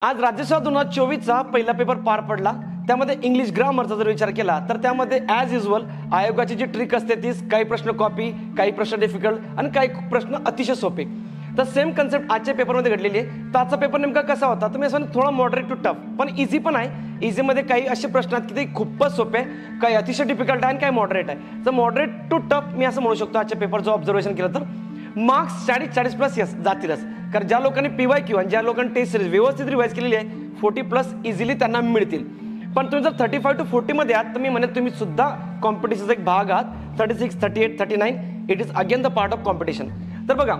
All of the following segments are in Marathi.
आज राज्यसेवा 2024चा पहिला पेपर पार पडला। त्यामध्ये इंग्लिश ग्रामरचा जर विचार केला तर त्यामध्ये ॲज युजुअल आयोगाची जी ट्रिक असते तीच, काही प्रश्न कॉपी, काही प्रश्न डिफिकल्ट आणि काही प्रश्न अतिशय सोपे। तर सेम कन्सेप्ट आजच्या पेपरमध्ये घडलेली आहे। तर आजचा पेपर नेमका कसा होता तर मी असं थोडा मॉडरेट टू टफ पण इझी पण आहे। इझीमध्ये काही असे प्रश्न आहेत की ते खूपच सोपे, काही अतिशय डिफिकल्ट आहे आणि काही मॉडरेट आहे। तर मॉडरेट टू टफ मी असं म्हणू शकतो आजच्या पेपरचं ऑब्झर्वेशन केलं तर मार्क्स 40+ यस जातीलच, कारण ज्या लोकांनी PYQ आणि ज्या लोकांनी टेस्ट सिरीज व्यवस्थित रिवाइज केलेली आहे 40+ इझिली त्यांना मिळतील। पण तुम्ही जर 35 to 40 मध्ये आहात तर मी म्हणेन तुम्ही सुद्धा कॉम्पिटिशनचा एक भाग आहात। 36, 38, 39 it is again the part of competition. तर बघा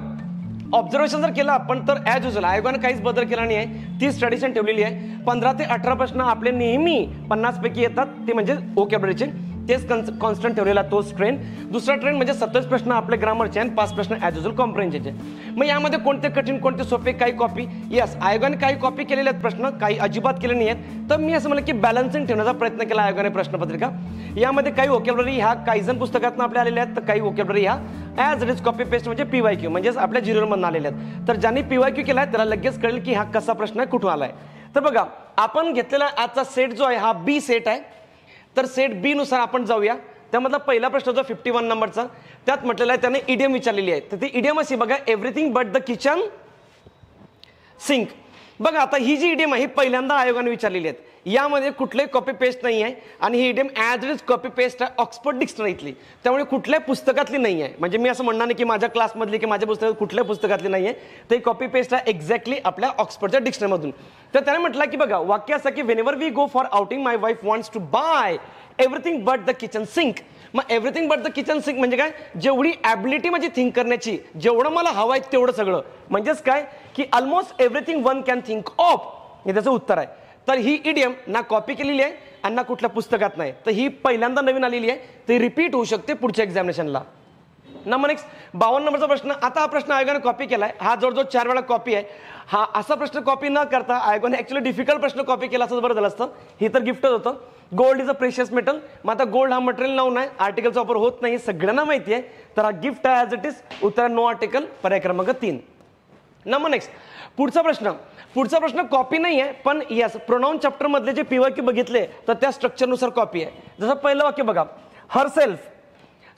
ऑब्झर्वेशन जर केलं आपण तर ॲज युजुअल आयोगाने काहीच बदल केला नाही आहे, तीच ट्रेडिशन ठेवलेली आहे। 15 ते 18 प्रश्न आपले नेहमी 50 पैकी येतात, ते म्हणजे ओकॅब्युलरीचे, तेच कॉन्स्टंट ठेवलेला तोच ट्रेंड। दुसरा ट्रेंड म्हणजे 27 प्रश्न आपले ग्रामरचे आणि 5 प्रश्न ॲज युजुअल कॉम्प्रिहेन्शनचे। मग यामध्ये कोणते कठीण कोणते सोपे, काही कॉपी, यस आयोगाने काही कॉपी केलेले आहेत प्रश्न, काही अजिबात केले नाही आहेत। तर मी असं म्हणलं की बॅलन्सिंग ठेवण्याचा प्रयत्न केला आयोगाने प्रश्नपत्रिका। यामध्ये काही वोकॅब्युलरी ह्या काही जण पुस्तकातून आपल्या आलेल्या आहेत, तर काही वोकॅब्युलरी ह्या as it is copy paste म्हणजे PYQ म्हणजेच आपल्या जीरोमधून आलेल्या आहेत। तर ज्यांनी PYQ केला आहे त्याला लगेच कळेल की हा कसा प्रश्न आहे, कुठून आलाय। तर बघा आपण घेतलेला आजचा सेट जो आहे हा B सेट आहे। तर सेट B नुसार आपण जाऊया। त्यामधला पहिला प्रश्न जो 51 नंबरचा, त्यात म्हटलेला आहे त्याने इडियम विचारलेली आहे। तर ती इडियम अशी बघा, everything but the kitchen sink. बघा आता ही जी इडियम आहे ही पहिल्यांदा आयोगाने विचारलेली आहे। यामध्ये कुठलेही कॉपी पेस्ट नाही आहे आणि ही idiom as it is copy paste आहे ऑक्सफर्ड डिक्शनरीतली, त्यामुळे कुठल्याही पुस्तकातली नाही आहे। म्हणजे मी असं म्हणणार नाही की माझ्या क्लासमधली की माझ्या पुस्तकात कुठल्या पुस्तकातली नाही आहे, ते कॉपी पेस्ट आहे एक्झॅक्टली आपल्या ऑक्सफर्डच्या डिक्शनरीमधून। तर त्याने म्हटलं की बघा वाक्य असं की whenever we go for outing my wife wants to buy everything but the kitchen sink. मग everything but the kitchen sink म्हणजे काय, जेवढी ॲबिलिटी म्हणजे थिंक करण्याची, जेवढं मला हवं आहे तेवढं सगळं, म्हणजेच काय की almost everything one can think of, हे त्याचं उत्तर आहे। तर ही इडियम ना कॉपी केलेली आहे आणि ना कुठल्या पुस्तकात नाही, तर ही पहिल्यांदा नवीन आलेली आहे, ती रिपीट होऊ शकते पुढच्या एक्झामिनेशनला। नंबर नेक्स्ट 52 नंबरचा प्रश्न। आता हा प्रश्न आयोगाने कॉपी केलाय, हा जवळजवळ 4 वेळा कॉपी आहे। हा असा प्रश्न कॉपी न करता आयोगाने ऍक्च्युअली डिफिकल्ट प्रश्न कॉपी केला असं बरं झालं असतं, हे तर गिफ्टच होतं। Gold is a precious metal. मग आता गोल्ड हा मटेरियल नाव नाही, आर्टिकलचा वापर होत नाही, सगळ्यांना माहिती आहे, तर हा गिफ्ट आहे ॲज इट इज। उत्तर नो आर्टिकल, पर्याय क्रमांक 3। नंबर नेक्स्ट पुढचा प्रश्न कॉपी नाही आहे, पण यस प्रोनाउन चॅप्टर मधले जे PYQ बघितले तर त्या स्ट्रक्चरनुसार कॉपी आहे। जसं पहिलं वाक्य बघा, हरसेल्फ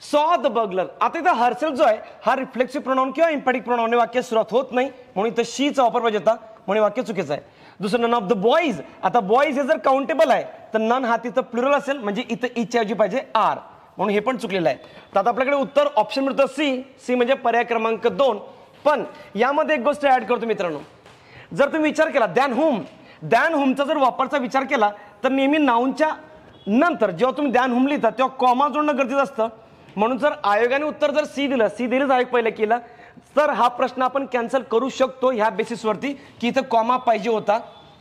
सॉ द बर्गलर। आता इथं हरसेल्फ जो आहे हा रिफ्लेक्सिव्ह प्रोनाउन किंवा इम्पॅटिक प्रोनाउन वाक्य सुरुवात होत नाही, म्हणून इथं शीचा वापर पाहिजे होता, म्हणून वाक्य चुकीचं आहे। दुसरं नन ऑफ द बॉईज। आता बॉईज हे जर काउंटेबल आहे तर नन हा तिथं प्लुरल असेल, म्हणजे इथं ईच्या ऐवजी पाहिजे आर, म्हणून हे पण चुकलेलं आहे। तर आता आपल्याकडे उत्तर ऑप्शन मिळतं सी म्हणजे पर्याय क्रमांक 2। पण यामध्ये एक गोष्ट ऍड करतो मित्रांनो, जर तुम्ही विचार केला दॅन हुमचा जर वापरचा विचार केला तर नेहमी नाऊनच्या नंतर जेव्हा तुम्ही दॅन हुम लिहिता तेव्हा कॉमा जोडणं गरजेचं असतं। म्हणून जर आयोगाने उत्तर जर सी दिलं आयोग पहिलं केलं तर हा प्रश्न आपण कॅन्सल करू शकतो ह्या बेसिसवरती की इथं कॉमा पाहिजे होता।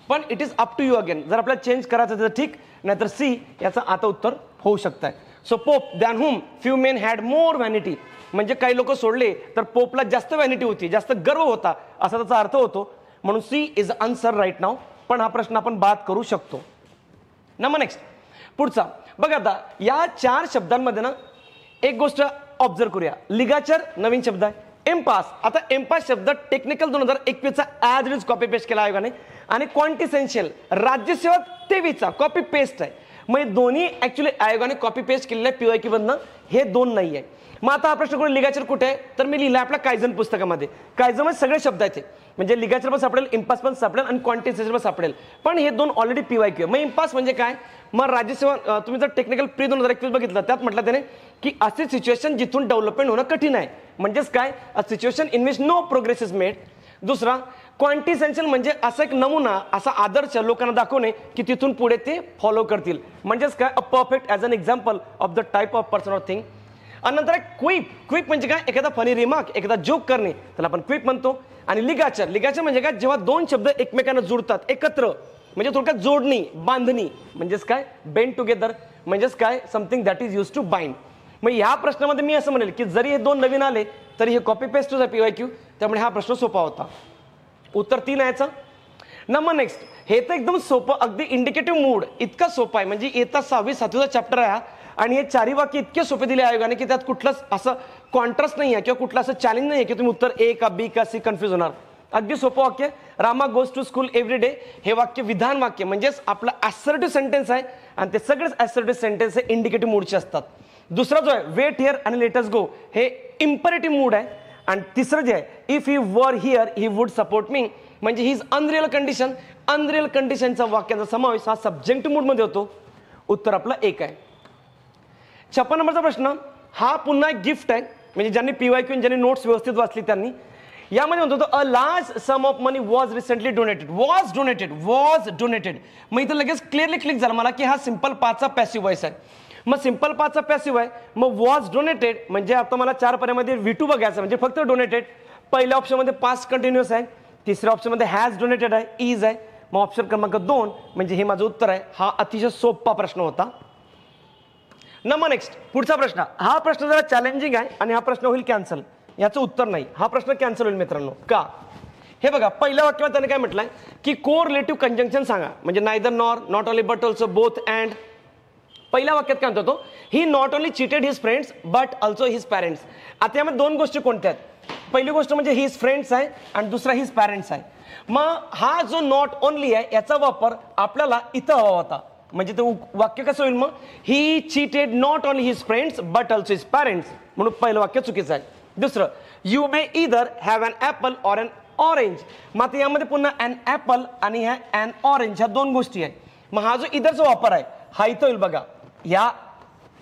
पण it is up to you again, जर आपल्याला चेंज करायचं तर ठीक, नाहीतर सी याचं आता उत्तर होऊ शकतं आहे। So pope than hmm few main had more vanity, म्हणजे काही लोक सोडले तर पोपला जास्त व्हॅनिटी होती, जास्त गर्व होता असा त्याचा अर्थ होतो, म्हणून सी इज आन्सर राईट नाव। पण हा प्रश्न आपण बाद करू शकतो। नंबर नेक्स्ट पुढचा बघा, आता या 4 शब्दांमध्ये ना एक गोष्ट ऑब्झर्व करूया। लिगाचर नवीन शब्द आहे, एम्पास। आता एम्पास शब्द टेक्निकल 2021चा as it is copy paste केला आयोगाने, आणि क्वांटिसेन्शियल राज्यसेवा 23चा कॉपी पेस्ट आहे। मग दोन्ही ऍक्च्युली आयोगाने कॉपी पेस्ट केलेल्या PYQ मधनं, हे 2 नाही आहे। मग आता हा प्रश्न करून लिगाचर कुठे आहे तर मी लिहिला आपल्या कायझन पुस्तकामध्ये। कायझनमध्ये सगळे शब्द आहेत, म्हणजे लिगाचर पण सापडेल, इम्पास पण सापडेल आणि क्वांटिसेन्शियल पण सापडेल, पण हे 2 ऑलरेडी PYQ आहे। मग इम्पास म्हणजे काय, मग राज्यसेवा तुम्ही जर टेक्निकल प्री 2021 बघितलं त्यात म्हटलं त्याने की अशी सिच्युएशन जिथून डेव्हलपमेंट होणं कठीण आहे, म्हणजेच काय a situation in which no progress is made. दुसरा क्वांटिसेन्शियल म्हणजे असा एक नमुना, असा आदर्श लोकांना दाखवणे की तिथून पुढे ते फॉलो करतील, म्हणजेच काय a perfect as an example of the type of person or thing. आणि नंतर क्विप म्हणजे काय, एखादा फनी रिमार्क, एखादा जोक करणे, त्याला आपण क्विप म्हणतो। आणि लिगाचर म्हणजे काय, जेव्हा 2 शब्द एकमेकांना जोडतात एकत्र, म्हणजे थोडक्यात जोडणी, बांधणी, म्हणजेच काय बेंड टुगेदर, म्हणजेच काय something that is use to bind. मग ह्या प्रश्नामध्ये मी असं म्हणेल की जरी हे 2 नवीन आले तरी हे कॉपी पेस्ट आहे PYQ, त्यामुळे हा प्रश्न सोपा होता। उत्तर 3 आहे याचं। नंबर नेक्स्ट हे तर एकदम सोपं, अगदी इंडिकेटिव्ह मूड इतका सोपा आहे, म्हणजे येता 6वी 7वीचा चॅप्टर आहे आणि हे 4ही वाक्य इतके सोपे दिले आयोगाने की त्यात कुठलंच असं कॉन्ट्रास्ट नाही आहे किंवा कुठलं असं चॅलेंज नाही आहे की तुम्ही उत्तर A का B का C कन्फ्यूज होणार। अगदी सोपं वाक्य, Rama goes to school every day. हे वाक्य विधान वाक्य म्हणजेच आपलं ॲसर्टिव्ह सेंटेन्स आहे आणि ते सगळेच ॲसर्टिव्ह सेंटेन्स हे इंडिकेटिव्ह मूडचे असतात. दुसरा जो आहे वेट हिअर आणि लेट अस गो हे इम्परेटिव्ह मूड आहे. आणि तिसरं जे आहे if he were here he would support me म्हणजे ही इज अनरिअल कंडिशन. अनरिअल कंडिशनचा वाक्याचा समावेश हा सब्जेक्टिव्ह मूडमध्ये होतो. उत्तर आपलं एक आहे. 56 नंबरचा प्रश्न हा पुन्हा एक गिफ्ट आहे, म्हणजे ज्यांनी PYQ ज्यांनी नोट्स व्यवस्थित वाचली त्यांनी. यामध्ये म्हणतो a large some of money was recently donated. Was donated मग इथं लगेच क्लिअरली क्लिक झालं मला की हा सिंपल पाचचा पॅसिव्ह वॉइस आहे. मग सिंपल पाचचा पॅसिव्ह आहे, मग वॉज डोनेटेड म्हणजे आता मला 4 पर्यायामध्ये V2 बघायचं म्हणजे फक्त डोनेटेड. पहिल्या ऑप्शनमध्ये पास्ट कंटिन्युअस आहे, तिसऱ्या ऑप्शनमध्ये हॅज डोनेटेड आहे, इज आहे. मग ऑप्शन क्रमांक 2 म्हणजे हे माझं उत्तर आहे. हा अतिशय सोपा प्रश्न होता. नंबर नेक्स्ट पुढचा प्रश्न. हा प्रश्न जरा चॅलेंजिंग आहे आणि हा प्रश्न होईल कॅन्सल. याचं उत्तर नाही, हा प्रश्न कॅन्सल होईल मित्रांनो. का? हे बघा पहिल्या वाक्यात त्याने काय म्हटलंय की कोरिलेटिव्ह कंजंक्शन सांगा, म्हणजे neither nor, not only but also, both and. पहिल्या वाक्यात काय म्हणतो तो he not only cheated his friends but also his parents. आता यामध्ये दोन गोष्टी कोणत्या आहेत? पहिली गोष्ट म्हणजे हिज फ्रेंड्स आहे आणि दुसरा हिज पॅरेंट्स आहे. मग हा जो नॉट ओनली आहे याचा वापर आपल्याला इथं हवा होता, म्हणजे ते वाक्य कसं होईल मग he cheated not only his friends but also his parents, म्हणून पहिलं वाक्य चुकीचं आहे. दुसरं you may either have an apple or an orange. मग आता यामध्ये पुन्हा अन ॲपल आणि ह्या अन ऑरेंज ह्या दोन गोष्टी आहेत. मग हा जो इदरचा वापर आहे हा इथं होईल बघा या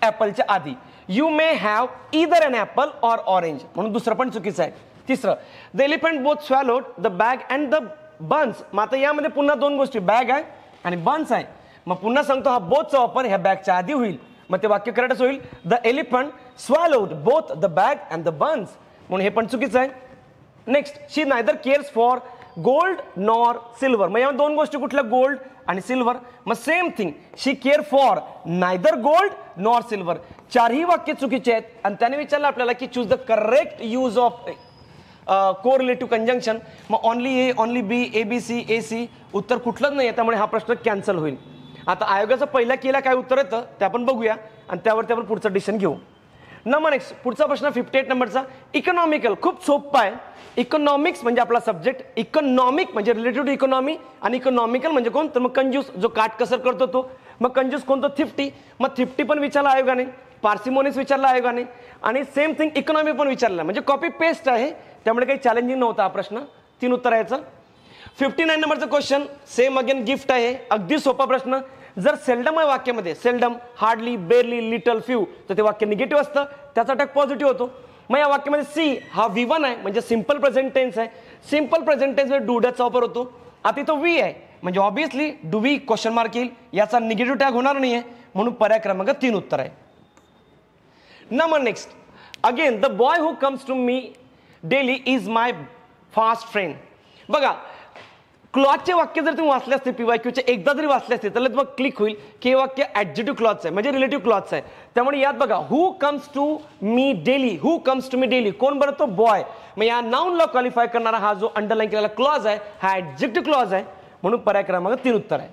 ॲपलच्या आधी. You may have either an apple or orange, म्हणून दुसरं पण चुकीचं आहे. तिसरं the elephant both swallowed the bag and the buns. मग आता यामध्ये पुन्हा दोन गोष्टी बॅग आहे आणि बन्स आहे. मग पुन्हा सांगतो हा बोथचा वापर ह्या बॅगच्या आधी होईल, मग ते वाक्य करेक्ट होईल the elephant swallowed both the bag and the buns, म्हणून हे पण चुकीचं आहे. Next she neither cares for gold nor silver. मग या दोन गोष्टी कुठल्या गोल्ड आणि सिल्वर. मग same thing she care for neither gold nor silver. चारही वाक्य चुकीचे आहेत आणि त्याने विचारलं आपल्याला की choose the correct use of correlative conjunction. मग only A, only B, ABC, AC उत्तर कुठलंच नाही आहे, त्यामुळे हा प्रश्न कॅन्सल होईल. आता आयोगाचा पहिला केला काय उत्तर येतं ते आपण बघूया आणि त्यावरती आपण पुढचं डिसिजन घेऊ. नंबर नेक्स्ट पुढचा प्रश्न 58 नंबरचा इकॉनॉमिकल. खूप सोपा आहे. इकॉनॉमिक्स म्हणजे आपला सब्जेक्ट, इकॉनॉमिक म्हणजे रिलेटेड टू इकॉनॉमी आणि इकॉनॉमिकल म्हणजे कोण तर मग कंजूस जो काटकसर करतो तो. मग कंजूस कोणतो थिफ्टी. मग थिफ्टी पण विचारला आयोगाने, पार्सिमोनिस विचारला आयोगाने आणि सेम थिंग इकॉनॉमी पण विचारला, म्हणजे कॉपी पेस्ट आहे त्यामुळे काही चॅलेंजिंग नव्हता हा प्रश्न. 3 उत्तर यायचं. 59 नंबरचं क्वेश्चन सेम अगेन गिफ्ट आहे. अगदी सोपा प्रश्न. जर सेल्डम आहे वाक्यामध्ये seldom, hardly, barely, little, few तर ते वाक्य निगेटिव्ह असतं, त्याचा टॅग पॉझिटिव्ह होतो. मग या वाक्यामध्ये सी हा V1 आहे म्हणजे सिंपल प्रेझेंट टेन्स आहे. सिंपल प्रेझेंट टेन्स मध्ये डू डॅचा वापर होतो. आता इथं वी आहे म्हणजे obviously do we question mark येईल, याचा निगेटिव्ह टॅग होणार नाही आहे, म्हणून पर्याय क्रमांक 3 उत्तर आहे. Number next again the boy who comes to me daily is my fast friend. बघा क्लॉजचे वाक्य जर तुम्ही वाचले असते PYQचे एकदा जरी वाचले असते तर मग क्लिक होईल की हे वाक्य ऍडजेक्टिव्ह क्लॉजचं आहे म्हणजे रिलेटिव्ह क्लॉजचं आहे. त्यामुळे यात बघा who comes to me daily, who comes to me daily कोण बरं तो बॉय. मग या नाउनला क्वालिफाय करणारा हा जो अंडरलाईन केलेला क्लॉज आहे हा ऍडजेक्टिव्ह क्लॉज आहे, म्हणून पर्याय क्रमांक 3 उत्तर आहे.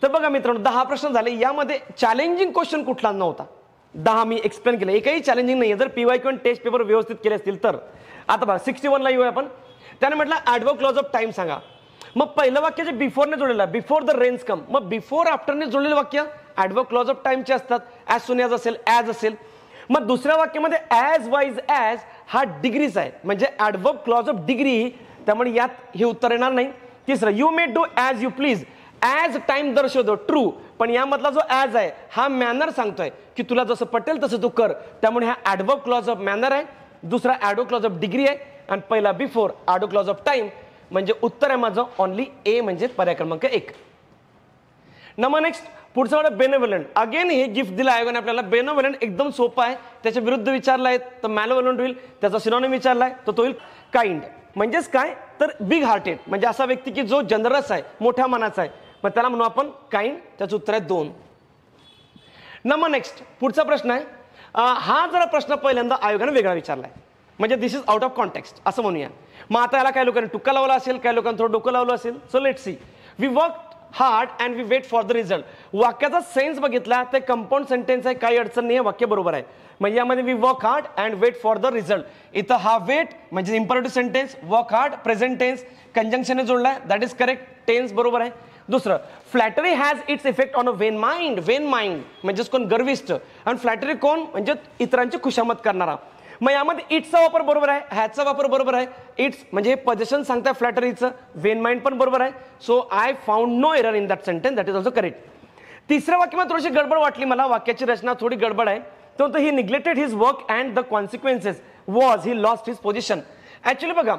तर बघा मित्रांनो 10 प्रश्न झाले. यामध्ये चॅलेंजिंग क्वेश्चन कुठला नव्हता. 10 मी एक्सप्लेन केलं, एकही चॅलेंजिंग नाही जर PYQ आणि टेस्ट पेपर व्यवस्थित केले असतील तर. आता बघा 61 ला येऊया आपण. त्याने म्हटलं ॲडवर्ब क्लॉज ऑफ टाइम सांगा. मग पहिलं वाक्य जे बिफोरने जोडलेलं आहे बिफोर द रेन्स कम, मग बिफोर आफ्टरने जोडलेलं वाक्य ॲडवर्ब क्लॉज ऑफ टाइमचे असतात. ॲज सुन ॲज असेल, ॲज असेल. मग दुसऱ्या वाक्यामध्ये ॲज वाईज ॲज हा डिग्रीज आहे म्हणजे ॲडवर्ब क्लॉज ऑफ डिग्री, त्यामुळे यात हे उत्तर येणार नाही. तिसरं you may do as you please, as time दर्शवतो ट्रू, पण यामधला जो ॲज आहे हा मॅनर सांगतोय की तुला जसं पटेल तसं तू कर, त्यामुळे हा ॲडवर्ब क्लॉज ऑफ मॅनर आहे. दुसरा ॲडवर्ब क्लॉज ऑफ डिग्री आहे आणि पहिला before adverb clause of time, म्हणजे उत्तर आहे माझं ओनली ए म्हणजे पर्याय क्रमांक 1. नंबर नेक्स्ट पुढचं वाटतं बेनेवलंट. अगेन हे गिफ्ट दिलं आयोगाने आपल्याला. बेनेवलंट एकदम सोपं आहे. त्याच्या विरुद्ध विचारला आहे तर मॅलेवलंट होईल. त्याचा सिनॉनिम विचारला आहे तर तो होईल काइंड. म्हणजेच काय तर बिग हार्टेड म्हणजे असा व्यक्ती की जो जनरस आहे, मोठ्या मनाचा आहे, मग त्याला म्हणू आपण काइंड. त्याचं उत्तर आहे 2. नंबर नेक्स्ट पुढचा प्रश्न आहे. हा जरा प्रश्न पहिल्यांदा आयोगाने वेगळा विचारला आहे म्हणजे दिस इज आउट ऑफ कॉन्टेक्स्ट असं म्हणूया. मग आता याला काही लोकांनी टुक्का लावला असेल, काही लोकांनी थोडं डोकं लावलं असेल. So let see. We work hard and we wait for the result. वाक्याचा सेन्स बघितला तर कंपाऊंड सेंटेन्स आहे, काही अडचण नाही आहे, वाक्य बरोबर आहे. म्हणजे यामध्ये we work hard and wait for the result. इथं हा वेट म्हणजे imperative sentence, work hard present tense कंजंक्शनने जोडलाय, दॅट इज करेक्ट, टेन्स बरोबर आहे. दुसरं, flattery has its effect on a vain mind. Vain mind म्हणजेच कोण गर्विष्ठ, आणि फ्लॅटरी कोण म्हणजे इतरांची खुशामत करणारा. मग यामध्ये इट्सचा वापर बरोबर आहे, हॅजचा वापर बरोबर आहे. इट्स म्हणजे हे पोझिशन सांगताय फ्लॅटरीचं, वेन माइंड पण बरोबर आहे. So I found no error in that sentence, that is also correct. तिसऱ्या वाक्यामध्ये थोडीशी गडबड वाटली मला, वाक्याची रचना थोडी गडबड आहे. तो he neglected his work and the consequences was he lost his position. Actually बघा,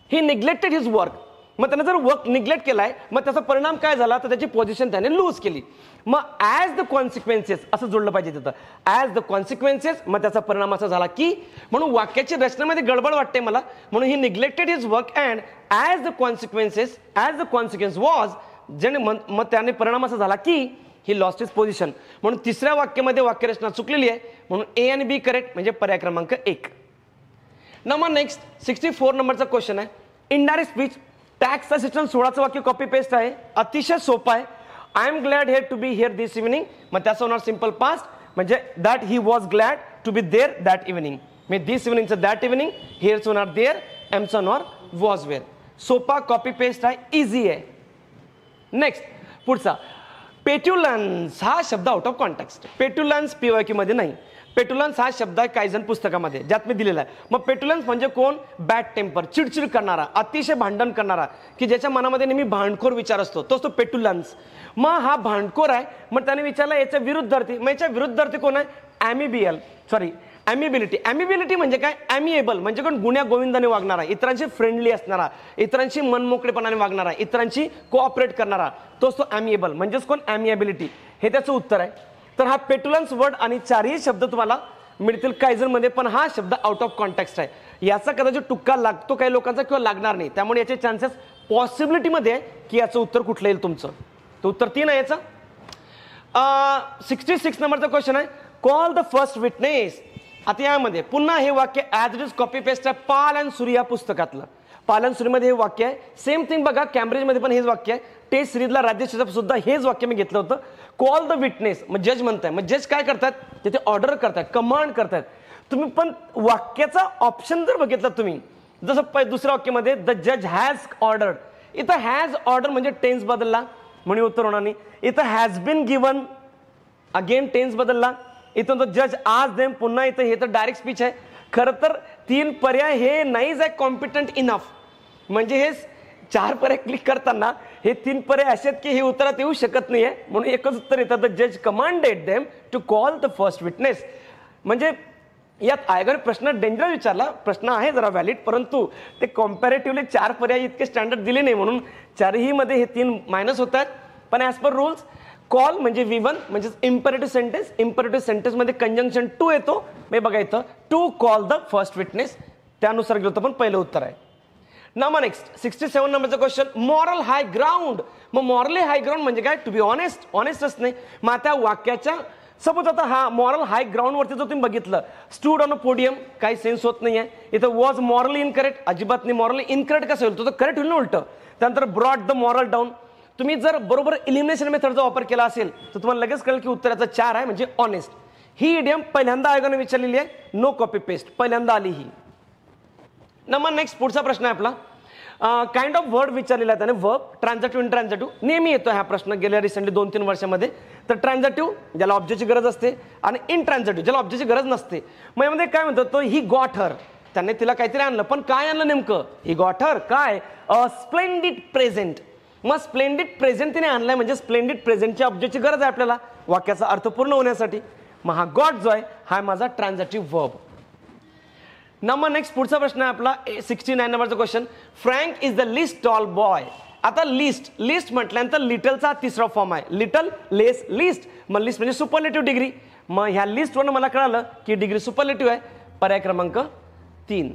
ही निग्लेक्टेड हिज वर्क, मग त्याने जर वर्क निग्लेक्ट केलाय, मग त्याचा परिणाम काय झाला तर त्याची पोझिशन त्याने लूज केली. मग ॲज द कॉन्सिक्वेन्सेस असं जोडलं पाहिजे तिथं, ॲज द कॉन्सिक्वेन्सेस, मग त्याचा परिणाम असा झाला की, म्हणून वाक्याची रचनेमध्ये गडबड वाटते मला. म्हणून he neglected his work and as the consequences, as the consequence was, ज्याने मग त्याने परिणाम असा झाला की ही लॉस्ट हिज पोझिशन. म्हणून तिसऱ्या वाक्यामध्ये वाक्यरचना चुकलेली आहे, म्हणून ए आणि बी करेक्ट, म्हणजे पर्याय क्रमांक 1. नंबर नेक्स्ट 64 नंबरचा क्वेश्चन आहे. इनडायरेक्ट स्पीच टॅक्स असिस्टंट 16चं वाक्य कॉपी पेस्ट आहे, अतिशय सोपं आहे. I am glad here to be here this evening, मग त्याचं होणार सिम्पल पास्ट, म्हणजे that he was glad to be there that evening. मी दिस इव्हनिंगचं दॅट इव्हनिंग, हिअरचं होणार देअर, एमचं होणार वॉज वेअर. सोपा कॉपी पेस्ट आहे, इझी आहे. नेक्स्ट पुढचा, पेट्युलन्स हा शब्द out of context. Petulance PYQ मध्ये नाही. पेट्युलन्स हा शब्द आहे काही जण पुस्तकामध्ये, ज्यात मी दिलेला आहे. मग पेट्युलन्स म्हणजे कोण, बॅड टेम्पर, चिडचिड करणारा, अतिशय भांडण करणारा, की ज्याच्या मनामध्ये नेहमी भांडखोर विचार असतो, तोच तो पेट्युलन्स. मग हा भांडखोर आहे, मग त्याने विचारला याच्या विरुद्धार्थी, मग याच्या विरुद्धार्थी कोण आहे, ॲमिबिलिटी. ॲमिबिलिटी म्हणजे काय, ॲमिएबल म्हणजे कोण, गुण्या गोविंदाने वागणारा, इतरांशी फ्रेंडली असणारा, इतरांशी मनमोकळेपणाने वागणारा, इतरांशी कोऑपरेट करणारा, तोच तो ॲमिएबल म्हणजेच कोण, ॲमिएबिलिटी. हे त्याचं उत्तर आहे. तर हा पेट्युलन्स वर्ड आणि चारही शब्द तुम्हाला मिळतील कायझन मध्ये, पण हा शब्द आउट ऑफ कॉन्टेक्स्ट आहे. याचा कदाचित टुक्का लागतो काही लोकांचा किंवा लागणार नाही, त्यामुळे याचे चान्सेस पॉसिबिलिटीमध्ये आहे की याचं उत्तर कुठलं येईल तुमचं. तर उत्तर 3 आहे याचं. 66 नंबरचा क्वेश्चन आहे, कॉल द फर्स्ट विटनेस. आता यामध्ये पुन्हा हे वाक्य as it is copy paste आहे पाल अँड सूर्य या पुस्तकातलं. पाल अँड सूर्यमध्ये हे वाक्य आहे. सेम थिंग बघा, कॅम्ब्रिजमध्ये पण हेच वाक्य आहे. टेस्ट सिरीजला राज्यसेवा सुद्धा हेच वाक्य मी घेतलं होतं. कॉल द विटनेस, मग जज म्हणताय, मग जज काय करतात, तिथे ऑर्डर करतात, कमांड करतात. तुम्ही पण वाक्याचा ऑप्शन जर बघितला तुम्ही, जसं दुसऱ्या वाक्यामध्ये द जज हॅज ऑर्डर्ड, इथं हॅज ऑर्डर म्हणजे टेन्स बदलला म्हणून उत्तर होणार नाही. इथं has been given, again tense बदलला. इथं तो जज आज देम, पुन्हा इथं हे तर डायरेक्ट स्पीच आहे. खरं तर 3 पर्याय हे नाहीच आहे कॉम्पिटंट इनफ. म्हणजे हे 4 पर्याय क्लिक करताना हे 3 पर्याय असे आहेत की हे उत्तरात येऊ शकत नाहीये, म्हणून एकच उत्तर येतं, द जज commanded them to call the first witness. म्हणजे यात आयोगाने प्रश्न डेंजर विचारला, प्रश्न आहे जरा व्हॅलिड, परंतु ते कॉम्पॅरेटिव्हली 4 पर्याय इतके स्टँडर्ड दिले नाही, म्हणून 4ही मध्ये हे 3 मायनस होतात. पण ॲज पर रूल्स कॉल म्हणजे V1 म्हणजे इम्परेटिव्ह सेंटेन्स, इम्परेटिव्ह सेंटेन्स मध्ये कंजंक्शन टू येतो. मी बघा इथं to call the first witness, त्यानुसार गेलो पण पहिलं उत्तर आहे. नंबर नेक्स्ट 67 नंबरचा क्वेश्चन, मॉरल हाय ग्राउंड. मग मॉरली हाय ग्राउंड म्हणजे काय, टू बी ऑनेस्ट, ऑनेस्टच नाही. मग त्या वाक्याच्या सपोज आता हा मॉरल हाय ग्राउंड वरती जर तुम्ही बघितलं, स्टूड ऑन अ पोडियम, काही सेन्स होत नाहीये. इथं वॉज मॉरली इनकरेक्ट, अजिबात नाही. मॉरली इनकरेक्ट कसं होईल, तो करेक्ट होईल ना उलट. त्यानंतर ब्रॉट द मॉरल डाऊन. तुम्ही जर बरोबर इलिमिनेशन मेथडचा वापर केला असेल तर तुम्हाला लगेच कळेल की उत्तराचा 4 आहे, म्हणजे ऑनेस्ट. ही इडियम पहिल्यांदा आयोगाने विचारलेली आहे, नो कॉपी पेस्ट, पहिल्यांदा आली ही. नंबर नेक्स्ट पुढचा प्रश्न आहे आपला, काइंड ऑफ वर्ड विचारलेला आहे त्याने, वर्ब, ट्रान्झॅटिव्ह, इनट्रान्झॅटिव्ह. नेहमी येतो हा प्रश्न गेल्या रिसेंटली 2-3 वर्षामध्ये. तर ट्रान्झॅटिव्ह ज्याला ऑब्जेक्टची गरज असते, आणि इनट्रान्झॅटिव्ह ज्याला ऑब्जेक्टची गरज नसते. मग यामध्ये काय म्हणतो तो, ही गॉट हर, त्याने तिला काहीतरी आणलं, पण काय आणलं नेमकं, ही गॉट हर काय, अ स्प्लेंडिड प्रेझेंट. मग स्प्लेंडिड प्रेझेंट तिने आणलाय, म्हणजे स्प्लेंडिड प्रेझेंटची ऑब्जेक्टची गरज आहे आपल्याला वाक्याचा अर्थ पूर्ण होण्यासाठी. मग हा गॉट जो आहे हा माझा ट्रान्झॅटिव्ह वर्ब. नंबर नेक्स्ट पुढचा प्रश्न आहे आपला 69 नंबरचा question, Frank is the list tall boy. आता लिस्ट म्हटल्यानंतर लिटलचा तिसरा फॉर्म आहे, लिटल, लेस, लिस्ट. मग लिस्ट म्हणजे सुपरलेटिव्ह डिग्री. मग ह्या लिस्टवरून मला कळालं की डिग्री सुपरलेटिव्ह आहे, पर्याय क्रमांक 3.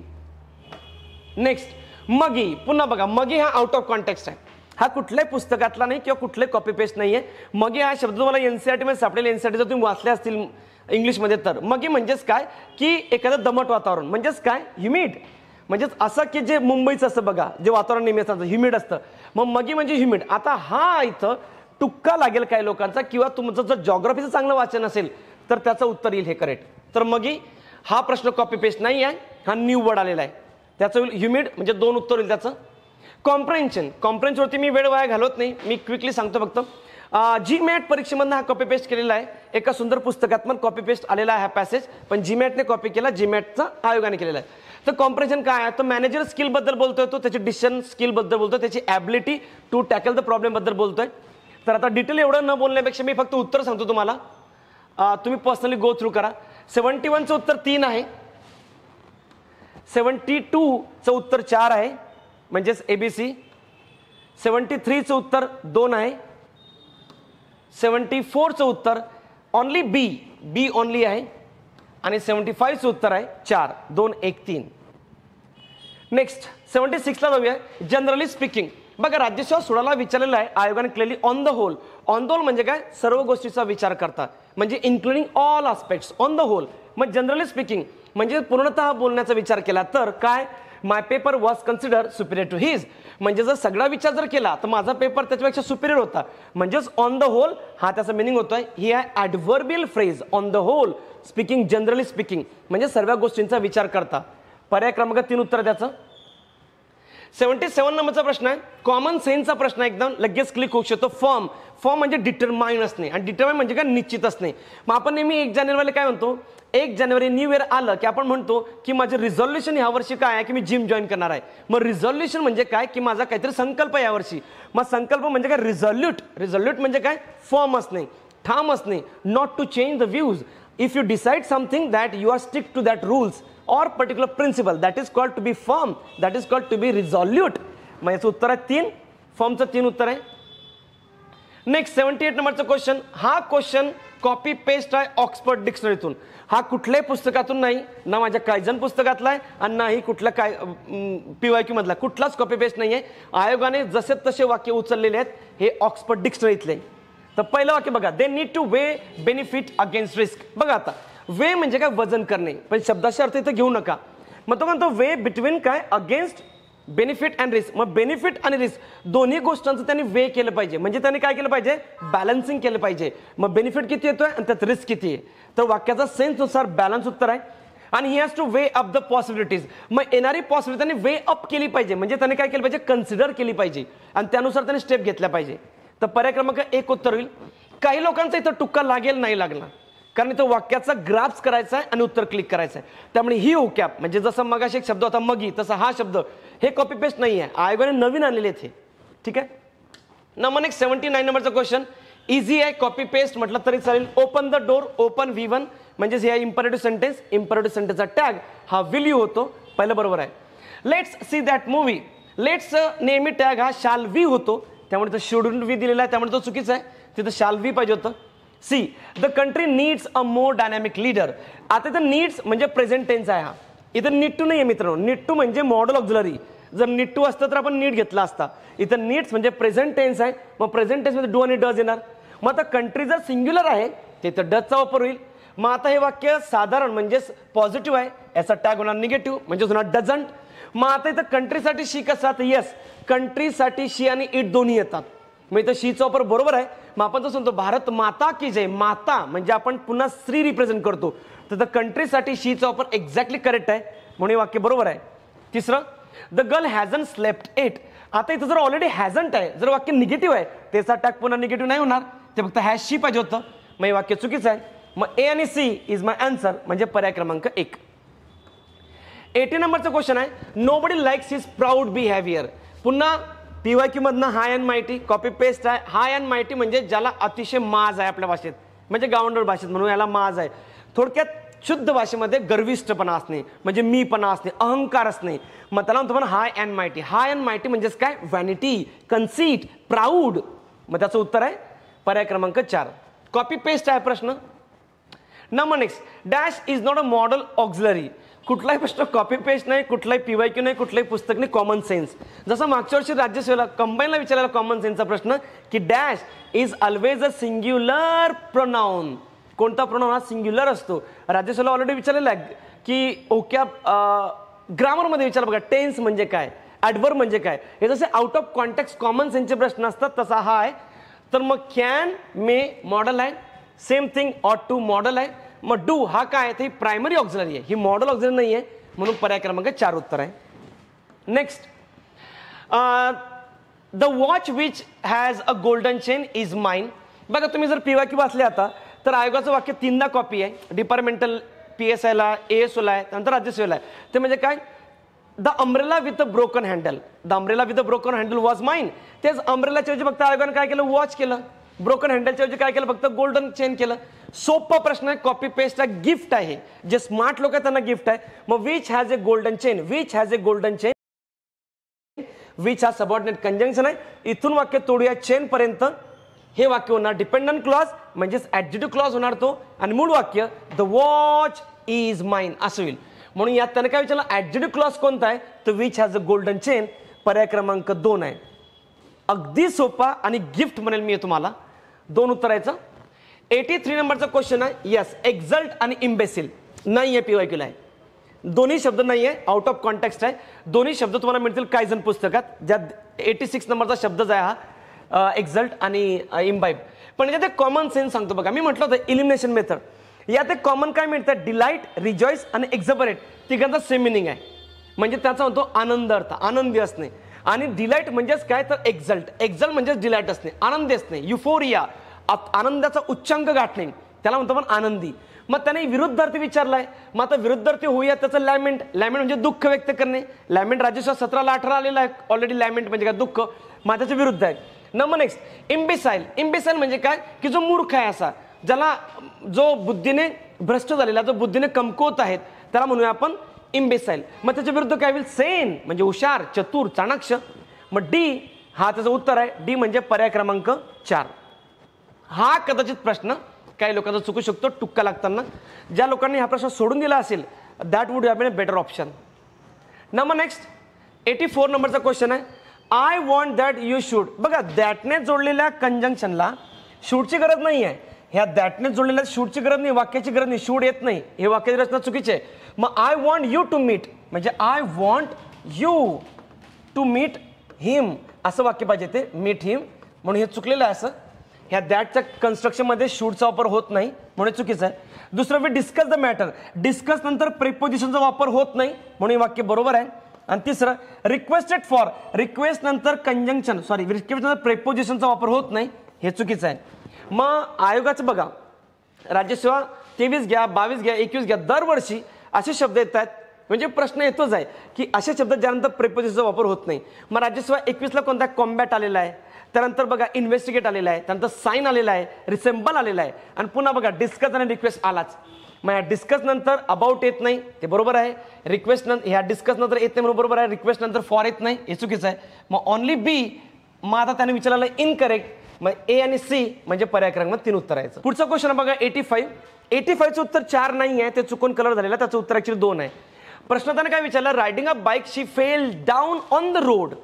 नेक्स्ट मगी. पुन्हा बघा, मगी हा आउट ऑफ कॉन्टेक्स्ट आहे, हा कुठल्याही पुस्तकातला नाही किंवा कुठले कॉपी पेस्ट नाहीये. मगी हा शब्द तुम्हाला एनसीईआरटी मध्ये सापडेल, एनसीईआरटी जर तुम्ही वाचले असतील इंग्लिशमध्ये तर. मगी म्हणजेच काय की एखादं दमट वातावरण, म्हणजेच काय ह्युमिड, म्हणजेच असं की जे मुंबईचं असतं बघा, जे वातावरण नेहमी असतं ह्युमिड असतं. मग मगी म्हणजे ह्युमिड. आता हा इथं टुक्का लागेल काही लोकांचा, किंवा तुमचं जर जॉग्राफीचं चांगलं वाचन असेल तर त्याचं उत्तर येईल हे करेक्ट. तर मगी हा प्रश्न कॉपी पेस्ट नाही आहे, हा न्यू वर्ड आलेला आहे. त्याचं होईल ह्युमिड, म्हणजे 2 उत्तर होईल त्याचं. कॉम्प्रेन्शन, कॉम्प्रेन्शनवरती मी वेळ वाया घालवत नाही, मी क्विकली सांगतो फक्त. GMAT परीक्षेमधनं हा कॉपी पेस्ट केलेला आहे. एका सुंदर पुस्तकात कॉपी पेस्ट आलेला आहे हा पॅसेज, पण GMATने कॉपी केला, GMATचा आयोगाने केलेला आहे. तर कॉम्प्रेन्शन काय आहे, तर मॅनेजर स्किल बद्दल बोलतोय तो, त्याची डिसिजन स्किल बद्दल बोलतोय, त्याची ability to tackle the problem बद्दल बोलतोय. तर आता डिटेल एवढं न बोलण्यापेक्षा मी फक्त उत्तर सांगतो तुम्हाला, तुम्ही पर्सनली गो थ्रू करा. 71चं उत्तर 3 आहे, 72चं उत्तर 4 आहे म्हणजेच ABC, 73चं उत्तर 2 आहे, 74चं उत्तर ओनली बी ओनली आहे, आणि 75चं उत्तर आहे 4, 2, 1, 3. नेक्स्ट 76ला जाऊया. जनरली स्पीकिंग, बघा राज्यसेवा सोडायला विचारलेलं आहे आयोगाने clearly on the whole. On the whole म्हणजे काय, सर्व गोष्टीचा विचार करता, म्हणजे including all aspects, on the whole. मग जनरली स्पीकिंग म्हणजे पूर्णतः बोलण्याचा विचार केला तर काय, my paper was consider superior to his, म्हणजे जर सगळा विचार जर केला तर माझा पेपर त्याच्यापेक्षा सुपिरियर होता, म्हणजेच ऑन द होल हा त्याचा मिनिंग होतोय. ही आहे adverbial phrase, on the whole speaking, generally speaking म्हणजे सर्व गोष्टींचा विचार करता. पर्याय क्रमांक 3 उत्तर त्याचं. 77 नंबरचा प्रश्न आहे, कॉमन सेन्सचा प्रश्न, एकदम लगेच क्लिक होऊ शकतो. फॉर्म म्हणजे डिटरमाइन असणे, आणि डिटरमाइन म्हणजे काय, निश्चित असणे. मग आपण नेहमी 1 जानेवारीला काय म्हणतो, 1 जानेवारी न्यू इयर आलं की आपण म्हणतो की माझं रिझॉल्युशन ह्या वर्षी काय आहे की मी जिम जॉईन करणार आहे. मग रिझॉल्युशन म्हणजे काय की माझा काहीतरी संकल्प आहे यावर्षी. मग संकल्प म्हणजे काय, रिझॉल्यूट म्हणजे काय, फॉर्म असणे, ठाम असणे, not to change the views. If you decide something that you are stick to that rules or particular principle, that is called to be firm, that is called to be resolute. मग याचं उत्तर आहे 3, फॉर्मचं 3 उत्तर आहे. नेक्स्ट 78 नंबरचा क्वेश्चन, हा क्वेश्चन कॉपी पेस्ट आहे ऑक्सफर्ड डिक्शनरीतून. हा कुठल्याही पुस्तकातून नाही, ना माझ्या कायजन पुस्तकातला आहे आणि नाही कुठल्या काय PYQ मधला, कुठलाच कॉपी पेस्ट नाही आहे. आयोगाने जसे तसे वाक्य उचललेले आहेत, हे ऑक्सफर्ड डिक्शनरीतले. तर पहिलं वाक्य बघा, they need two way benefit against risk. बघा आता वे म्हणजे काय, वजन करणे, पण शब्दाचा अर्थ इथं घेऊ नका. मग तो म्हणतो वे बिटवीन काय, अगेन्स्ट बेनिफिट अँड रिस्क. मग बेनिफिट आणि रिस्क दोन्ही गोष्टांचं त्यांनी वे केलं पाहिजे, म्हणजे त्यांनी काय केलं पाहिजे, बॅलन्सिंग केलं पाहिजे. मग बेनिफिट किती येतोय आणि त्यात रिस्क किती आहे, तर वाक्याचा सेन्सनुसार बॅलन्स उत्तर आहे. आणि he has two way up the possibilities. मग येणारी पॉसिबिलिटी त्यांनी वे अप केली पाहिजे, म्हणजे त्यांनी काय केलं पाहिजे, कन्सिडर केली पाहिजे, आणि त्यानुसार त्यांनी स्टेप घेतल्या पाहिजे. तर पर्याय क्रमांक 1 उत्तर होईल. काही लोकांचा इथं टुक्का लागेल, नाही लागला, कारण इथं वाक्याचा ग्राफ्स करायचा आहे आणि उत्तर क्लिक करायचं आहे. त्यामुळे ही ओकॅप म्हणजे जसं मगाशी एक शब्द होता मगी, तसा हा शब्द हे कॉपी पेस्ट नाही आहे, आयोगाने नवीन आणलेले आहेत हे. ठीक आहे. नंबर नेक्स्ट 79 नंबरचा क्वेश्चन, इझी आहे, कॉपी पेस्ट म्हटलं तरी चालेल. Open the door, open V1 म्हणजेच हे इम्परेटिव्ह सेंटेन्सचा टॅग हा विल यू होतो, पहिलं बरोबर आहे. Let's see that movie, let's नेहमी टॅग हा शाल वी होतो, त्यामुळे तो शुडंट वी दिलेला आहे, त्यामुळे तो चुकीचा आहे, तिथं शाल वी पाहिजे होतं. See the country needs a more dynamic leader. आता इथं नीड्स म्हणजे प्रेझेंट टेन्स आहे, हा इथं नीड टू नाही आहे मित्रांनो. नीड टू म्हणजे मॉडल ऑक्झिलरी, जर नीड टू असतं तर आपण नीड घेतला असता. इथं नीड्स म्हणजे प्रेझेंट टेन्स आहे, मग प्रेझेंट टेन्स मध्ये डू आणि डज येणार. मग आता कंट्री जर सिंग्युलर आहे तिथं डजचा वापर होईल. मग आता हे वाक्य साधारण म्हणजेच पॉझिटिव्ह आहे, याचा टॅग होणार निगेटिव्ह म्हणजे होणार डझंट. मग आता इथं कंट्रीसाठी शी कसं, आता येस कंट्रीसाठी शी आणि इट दोन्ही येतात, मग इथं शीचा वापर बरोबर आहे. मग आपण जसं म्हणतो भारत माता की जय, माता म्हणजे आपण पुन्हा स्त्री रिप्रेझेंट करतो, तर कंट्रीसाठी शीचा वापर एक्झॅक्टली करेक्ट आहे, म्हणून हे वाक्य बरोबर आहे. तिसरं, द गर्ल हॅझंट स्लेप्ट इट. आता इथं जर ऑलरेडी हॅझंट आहे, जर वाक्य निगेटिव्ह आहे त्याचा टॅग पुन्हा निगेटिव्ह नाही होणार, ते फक्त हॅज शी पाहिजे होतं, मग हे वाक्य चुकीचं आहे. मग ए आणि सी इज माय आन्सर म्हणजे पर्याय क्रमांक 1. 80 नंबरचा क्वेश्चन आहे, nobody likes his proud behaviour. पुन्हा PYQ मधनं हाय अँड मायटी कॉपी पेस्ट आहे. हाय अँड मायटी म्हणजे ज्याला अतिशय माज आहे आपल्या भाषेत, म्हणजे गावंडर भाषेत म्हणून याला माज आहे. थोडक्यात शुद्ध भाषेमध्ये गर्विष्ठपणा असणे म्हणजे मीपणा असणे, अहंकार असणे, मग त्याला म्हणतो high and mighty. High and mighty म्हणजेच काय, व्हॅनिटी, कन्सीट, प्राऊड. मग त्याचं उत्तर आहे पर्याय क्रमांक 4. कॉपी पेस्ट आहे प्रश्न. Number next, dash is not a modal auxiliary. कुठलाही प्रश्न कॉपी पेस्ट नाही, कुठलाही PYQ नाही, कुठलाही पुस्तक नाही, कॉमन सेन्स. जसं मागच्या वर्षी राज्यसेवेला कंबाईनला विचारलेला कॉमन सेन्सचा प्रश्न की dash is always a singular pronoun. कोणता प्रोनाउन हा सिंग्युलर असतो. राज्यसेवेला ऑलरेडी विचारलेला आहे की ओक्या ग्रामरमध्ये विचार बघा, टेन्स म्हणजे काय, ॲडवर्ब म्हणजे काय, हे जसे आउट ऑफ कॉन्टेक्स्ट कॉमन सेन्सचे प्रश्न असतात तसा हा आहे. तर मग कॅन, मे मॉडल आहे, सेम थिंग ऑट टू मॉडल आहे. मग डू हा काय आहे, ही प्रायमरी ऑक्झिलरी आहे, ही मॉडल ऑक्झिलरी नाही आहे, म्हणून पर्याय क्रमांक 4 उत्तर आहे. Next, the watch which has a golden chain is mine. बघा तुम्ही जर PYQ वाचले आता तर आयोगाचं वाक्य 3दा कॉपी आहे. डिपार्टमेंटल PSIला, ASOला आहे, त्यानंतर राज्यसेवेला आहे. ते म्हणजे काय, the umbrella with a broken handle, the umbrella with a broken handle was mine. तेच अम्ब्रेलाच्या ऐवजी फक्त आयोगाने काय केलं, वॉच केलं. ब्रोकन हँडलच्या ऐवजी काय केलं, फक्त गोल्डन चेन केलं. सोपा प्रश्न आहे, कॉपी पेस्ट आहे, गिफ्ट आहे. जे स्मार्ट लोक आहेत त्यांना गिफ्ट आहे. मग which has a golden chain, which has a golden chain, which हा सबऑर्डिनेट कंजंक्शन आहे. इथून वाक्य तोडूया चेन पर्यंत. हे वाक्य होणार डिपेंडंट क्लॉज म्हणजेच ऍडजेक्टिव्ह क्लॉज होणार तो, आणि मूळ वाक्य द वॉच इज माइन असं होईल. म्हणून यात त्याने काय विचारलं, ऍडजेक्टिव्ह क्लॉज कोणता आहे, तर which has a golden chain, पर्याय क्रमांक 2 आहे. अगदी सोपा आणि गिफ्ट म्हणेल मी तुम्हाला. 2 उत्तरायचं. 83 नंबरचा क्वेश्चन आहे. यस, एक्झल्ट आणि इम्बेसिल नाही आहे, PYQला आहे. दोन्ही शब्द नाही आहे, आउट ऑफ कॉन्टेक्स्ट आहे. दोन्ही शब्द तुम्हाला मिळतील कायझन पुस्तकात, ज्यात 86 नंबरचा शब्दच आहे हा, एक्झल्ट आणि इम्बाईब. पण याच्यात कॉमन सेन्स सांगतो बघा. मी म्हटलं होतं इलिमिनेशन मेथड, यात एक कॉमन काय मिळतं, डिलाईट, रिजॉईस आणि एक्झबरेट तिघांचा सेम मिनिंग आहे. म्हणजे त्याचा म्हणतो आनंद अर्थ, आनंदी असणे. आणि डिलाईट म्हणजेच काय, तर एक्झल्ट, एक्झल्ट म्हणजेच डिलाईट असणे, आनंदी असणे, युफोरिया, आनंदाचा उच्चांक गाठणे, त्याला म्हणतो आपण आनंदी. मग त्याने विरुद्धार्थी विचारलाय. मग आता विरुद्धार्थी होऊया त्याचं लॅमेंट. लॅमेंट म्हणजे दुःख व्यक्त करणे. लॅमेंट राज्यसेवा 17ला 18 आलेला आहे ऑलरेडी. लॅमेंट म्हणजे काय, दुःख. मग त्याच्या विरुद्ध आहे. Number next, इम्बेसाईल. इम्बेसाईल म्हणजे काय, की जो मूर्ख आहे असा, ज्याला जो बुद्धीने भ्रष्ट झालेला, जो बुद्धीने कमकुवत आहेत, त्याला म्हणूया आपण इम्बेसाईल. मग त्याच्या विरुद्ध काय होईल, सेन म्हणजे हुशार, चतुर, चाणाक्ष. मग डी हा त्याचं उत्तर आहे. डी म्हणजे पर्याय क्रमांक 4. हा कदाचित प्रश्न काही लोकांचा चुकू शकतो टुक्का लागताना. ज्या लोकांनी हा प्रश्न सोडून दिला असेल, that would have been a better option. Number next, 84 नंबरचा क्वेश्चन आहे. I want that you should. बघा, दॅटने जोडलेल्या कंजंक्शनला शूडची गरज नाही आहे. ह्या दॅटने जोडलेल्या शूडची गरज नाही, वाक्याची गरज नाही, शूड येत नाही. हे वाक्याची रचना चुकीची आहे. मग I want you to meet म्हणजे I want you to meet him असं वाक्य पाहिजे, ते मीट हिम. म्हणून हे चुकलेलं आहे. असं ह्या दॅटच्या कन्स्ट्रक्शनमध्ये शूडचा वापर होत नाही, म्हणून चुकीचं आहे. दुसरं, we discuss the matter. Discuss नंतर प्रिपोजिशनचा वापर होत नाही, म्हणून हे वाक्य बरोबर आहे. आणि तिसरं, रिक्वेस्टेड फॉर. रिक्वेस्ट नंतर कंजंक्शन, रिक्वेस्ट नंतर प्रिपोजिशनचा वापर होत नाही, हे चुकीचं आहे. मग आयोगाचं बघा, राज्यसेवा 23 घ्या, 22 घ्या, 21 घ्या, दरवर्षी असे शब्द येत आहेत. म्हणजे प्रश्न येतोच आहे की असे शब्द ज्यानंतर प्रिपोजिशनचा वापर होत नाही. मग राज्यसेवा 21ला कोणता, कॉम्बॅट आलेला आहे. त्यानंतर बघा इन्व्हेस्टिगेट आलेला आहे. त्यानंतर साईन आलेला आहे, रिसेंबल आलेला आहे. आणि पुन्हा बघा डिस्कस आणि रिक्वेस्ट आलाच. मग या डिस्कस नंतर अबाउट येत नाही, ते बरोबर आहे. रिक्वेस्ट नंतर, ह्या डिस्कस नंतर येत नाही म्हणून बरोबर आहे. रिक्वेस्ट नंतर फॉर येत नाही, हे चुकीचं आहे. मग ओनली बी. मग आता त्याने विचारलेलं इनकरेक्ट. मग ए आणि सी म्हणजे पर्याय क्रमांक 3 उत्तर आहे. पुढचा क्वेश्चन बघा 85. 85चं उत्तर 4 नाही आहे, ते चुकून कलर झालेला, त्याचं उत्तर ऍक्च्युली 2 आहे. प्रश्न त्याने काय विचारलं, riding a bike she fail down on the road.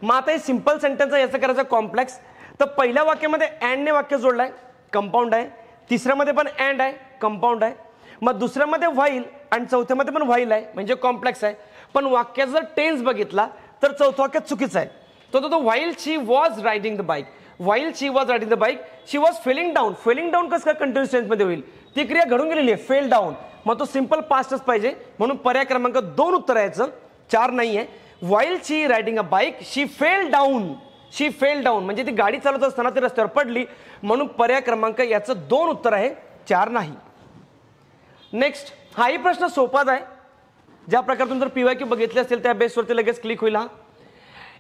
मग आता हे सिंपल सेंटेन्स आहे, याचं करायचं कॉम्प्लेक्स. तर पहिल्या वाक्यामध्ये अँडने वाक्य जोडलाय, कंपाऊंड आहे. तिसऱ्यामध्ये पण अँड आहे, कंपाऊंड आहे. मग दुसऱ्यामध्ये व्हाईल आणि चौथ्यामध्ये पण व्हाईल आहे, म्हणजे कॉम्प्लेक्स आहे. पण वाक्याचा जर टेन्स बघितला तर चौथं वाक्य चुकीचं आहे. तो while she was riding the bike. While she was riding the bike, she was falling down. Falling down कसं काय कंटिन्युअस टेन्समध्ये होईल, ती क्रिया घडून गेलेली आहे, फेल डाऊन. मग तो सिंपल पास्टच पाहिजे, म्हणून पर्याय क्रमांक 2 उत्तर याचं, 4 नाही आहे. व्हाईल शी रायडिंग अ बाईक शी फेल डाऊन. शी फेल डाऊन म्हणजे ती गाडी चालवत असताना ती रस्त्यावर पडली, म्हणून पर्याय क्रमांक याचं 2 उत्तर आहे, 4 नाही. नेक्स्ट, हाही प्रश्न सोपाच आहे. ज्या प्रकारे जर PYQ बघितले असतील त्या बेसवरती लगेच क्लिक होईल.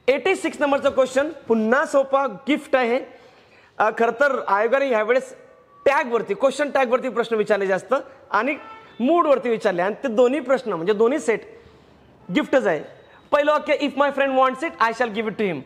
86 नंबरचा क्वेश्चन पुन्हा सोपा, गिफ्ट आहे. खरं तर आयोगाने यावेळेस टॅगवरती, क्वेश्चन टॅगवरती प्रश्न विचारले जास्त आणि मूडवरती विचारले, आणि ते दोन्ही प्रश्न म्हणजे दोन्ही सेट गिफ्टच आहे. पहिलं वाक्य, if my friend wants it I shall give it to him.